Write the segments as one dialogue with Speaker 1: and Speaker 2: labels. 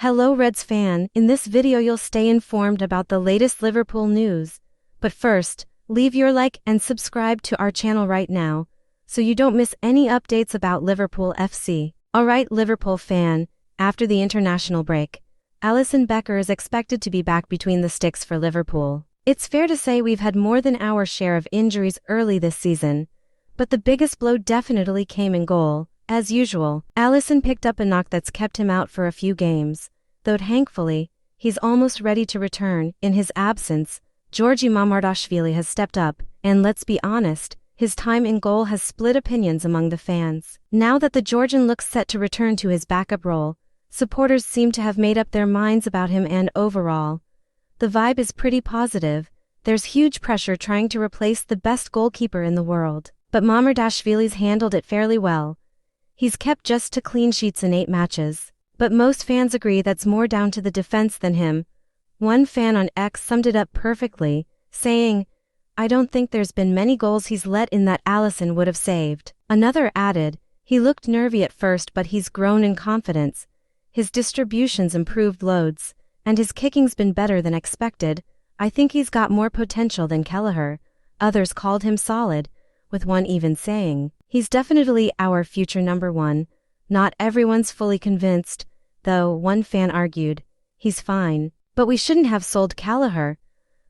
Speaker 1: Hello Reds fan, in this video you'll stay informed about the latest Liverpool news. But first, leave your like and subscribe to our channel right now, so you don't miss any updates about Liverpool FC. Alright Liverpool fan, after the international break, Alisson Becker is expected to be back between the sticks for Liverpool. It's fair to say we've had more than our share of injuries early this season, but the biggest blow definitely came in goal. As usual, Alisson picked up a knock that's kept him out for a few games, though thankfully, he's almost ready to return. In his absence, Georgi Mamardashvili has stepped up, and let's be honest, his time in goal has split opinions among the fans. Now that the Georgian looks set to return to his backup role, supporters seem to have made up their minds about him, and overall, the vibe is pretty positive. There's huge pressure trying to replace the best goalkeeper in the world, but Mamardashvili's handled it fairly well. He's kept just 2 clean sheets in 8 matches, but most fans agree that's more down to the defense than him. One fan on X summed it up perfectly, saying, "I don't think there's been many goals he's let in that Alisson would have saved." Another added, "He looked nervy at first but he's grown in confidence. His distribution's improved loads, and his kicking's been better than expected. I think he's got more potential than Kelleher." Others called him solid, with one even saying, "He's definitely our future number 1. Not everyone's fully convinced, though. One fan argued, "He's fine, but we shouldn't have sold Kelleher,"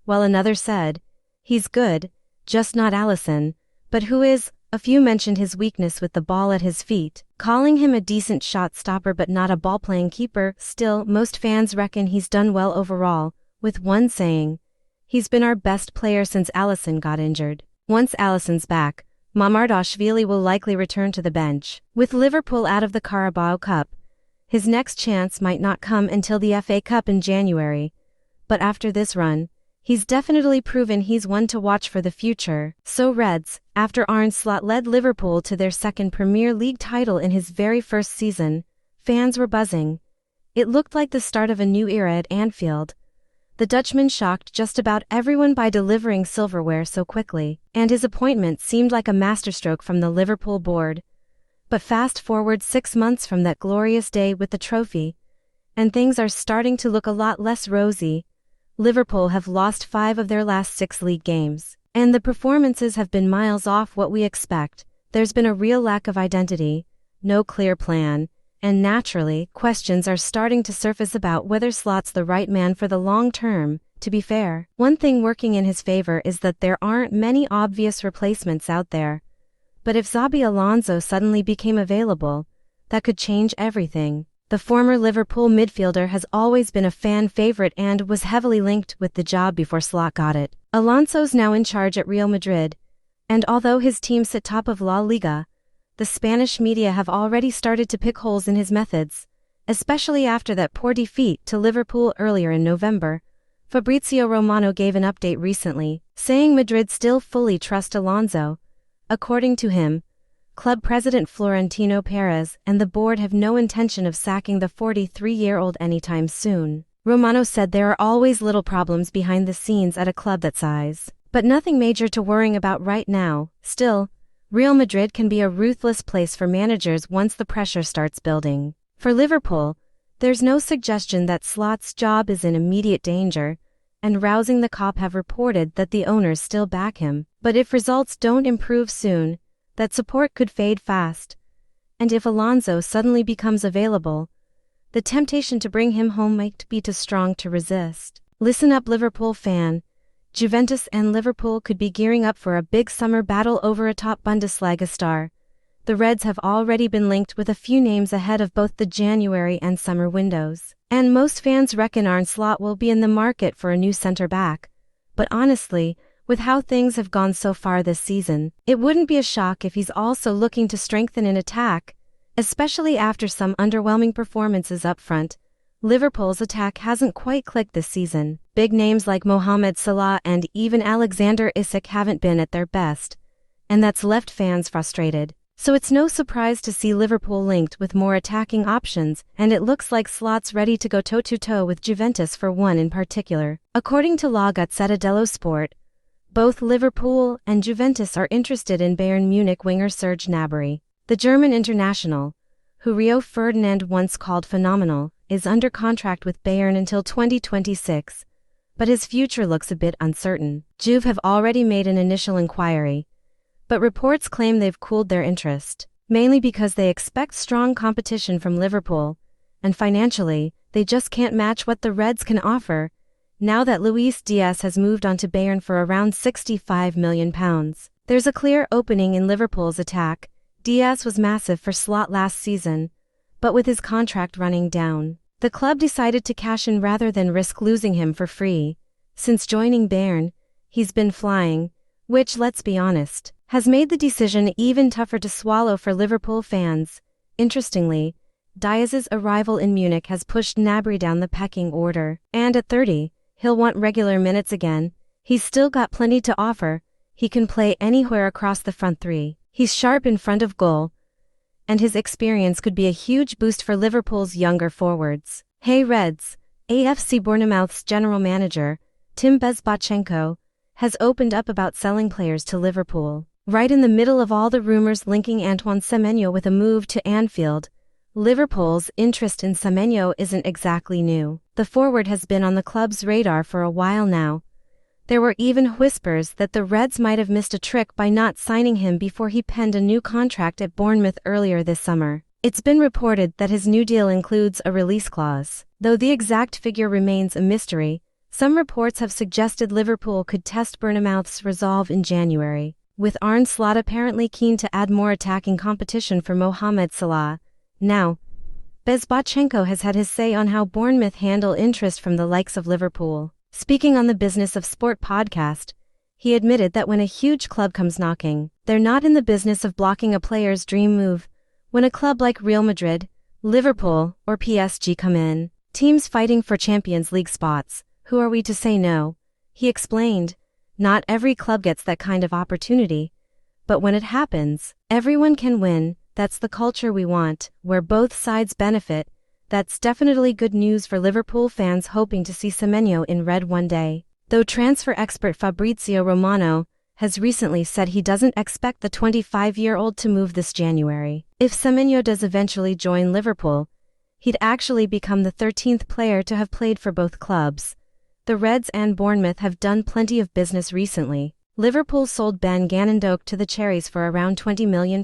Speaker 1: while another said, "He's good, just not Alisson, but who is?" A few mentioned his weakness with the ball at his feet, calling him a decent shot stopper but not a ball-playing keeper. Still, most fans reckon he's done well overall, with one saying, "He's been our best player since Alisson got injured." Once Alisson's back, Mamardashvili will likely return to the bench. With Liverpool out of the Carabao Cup, his next chance might not come until the FA Cup in January. But after this run, he's definitely proven he's one to watch for the future. So Reds, after Arne Slot led Liverpool to their second Premier League title in his very first season, fans were buzzing. It looked like the start of a new era at Anfield. The Dutchman shocked just about everyone by delivering silverware so quickly, and his appointment seemed like a masterstroke from the Liverpool board. But fast forward 6 months from that glorious day with the trophy, and things are starting to look a lot less rosy. Liverpool have lost 5 of their last 6 league games, and the performances have been miles off what we expect. There's been a real lack of identity, no clear plan, and naturally, questions are starting to surface about whether Slot's the right man for the long term. To be fair, one thing working in his favor is that there aren't many obvious replacements out there. But if Xabi Alonso suddenly became available, that could change everything. The former Liverpool midfielder has always been a fan favorite and was heavily linked with the job before Slot got it. Alonso's now in charge at Real Madrid, and although his team sit top of La Liga, the Spanish media have already started to pick holes in his methods, especially after that poor defeat to Liverpool earlier in November. Fabrizio Romano gave an update recently, saying Madrid still fully trust Alonso. According to him, club president Florentino Perez and the board have no intention of sacking the 43-year-old anytime soon. Romano said there are always little problems behind the scenes at a club that size, but nothing major to worrying about right now. Still, Real Madrid can be a ruthless place for managers once the pressure starts building. For Liverpool, there's no suggestion that Slot's job is in immediate danger, and Rousing the Cop have reported that the owners still back him. But if results don't improve soon, that support could fade fast. And if Alonso suddenly becomes available, the temptation to bring him home might be too strong to resist. Listen up Liverpool fan. Juventus and Liverpool could be gearing up for a big summer battle over a top Bundesliga star. The Reds have already been linked with a few names ahead of both the January and summer windows, and most fans reckon Arne Slot will be in the market for a new centre-back. But honestly, with how things have gone so far this season, it wouldn't be a shock if he's also looking to strengthen an attack, especially after some underwhelming performances up front. Liverpool's attack hasn't quite clicked this season. Big names like Mohamed Salah and even Alexander Isak haven't been at their best, and that's left fans frustrated. So it's no surprise to see Liverpool linked with more attacking options, and it looks like Slot's ready to go toe-to-toe with Juventus for one in particular. According to La Gazzetta dello Sport, both Liverpool and Juventus are interested in Bayern Munich winger Serge Gnabry. The German international, who Rio Ferdinand once called phenomenal, is under contract with Bayern until 2026, but his future looks a bit uncertain. Juve have already made an initial inquiry, but reports claim they've cooled their interest, mainly because they expect strong competition from Liverpool, and financially, they just can't match what the Reds can offer, now that Luis Diaz has moved on to Bayern for around £65 million. There's a clear opening in Liverpool's attack. Diaz was massive for Slot last season, but with his contract running down, the club decided to cash in rather than risk losing him for free. Since joining Bayern, he's been flying, which, let's be honest, has made the decision even tougher to swallow for Liverpool fans. Interestingly, Diaz's arrival in Munich has pushed Gnabry down the pecking order, and at 30, he'll want regular minutes again. He's still got plenty to offer. He can play anywhere across the front three. He's sharp in front of goal, and his experience could be a huge boost for Liverpool's younger forwards. Hey Reds! AFC Bournemouth's general manager, Tim Bezbatchenko, has opened up about selling players to Liverpool. Right in the middle of all the rumors linking Antoine Semenyo with a move to Anfield, Liverpool's interest in Semenyo isn't exactly new. The forward has been on the club's radar for a while now. There were even whispers that the Reds might have missed a trick by not signing him before he penned a new contract at Bournemouth earlier this summer. It's been reported that his new deal includes a release clause. Though the exact figure remains a mystery, some reports have suggested Liverpool could test Bournemouth's resolve in January, with Arne Slot apparently keen to add more attacking competition for Mohamed Salah. Now, Bezbatchenko has had his say on how Bournemouth handle interest from the likes of Liverpool. Speaking on the Business of Sport podcast, he admitted that when a huge club comes knocking, they're not in the business of blocking a player's dream move. When a club like Real Madrid, Liverpool, or PSG come in, teams fighting for Champions League spots, who are we to say no? He explained, not every club gets that kind of opportunity, but when it happens, everyone can win. That's the culture we want, where both sides benefit. That's definitely good news for Liverpool fans hoping to see Semenyo in red one day. Though transfer expert Fabrizio Romano has recently said he doesn't expect the 25-year-old to move this January. If Semenyo does eventually join Liverpool, he'd actually become the 13th player to have played for both clubs. The Reds and Bournemouth have done plenty of business recently. Liverpool sold Ben Ganondok to the Cherries for around £20 million.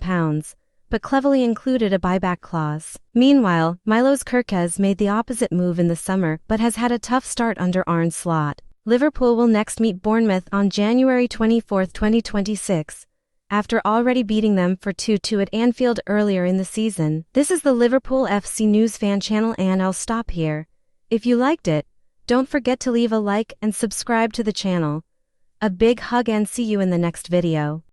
Speaker 1: But cleverly included a buyback clause. Meanwhile, Milos Kerkez made the opposite move in the summer but has had a tough start under Arne Slot. Liverpool will next meet Bournemouth on January 24, 2026, after already beating them for 2-2 at Anfield earlier in the season. This is the Liverpool FC News Fan channel and I'll stop here. If you liked it, don't forget to leave a like and subscribe to the channel. A big hug and see you in the next video.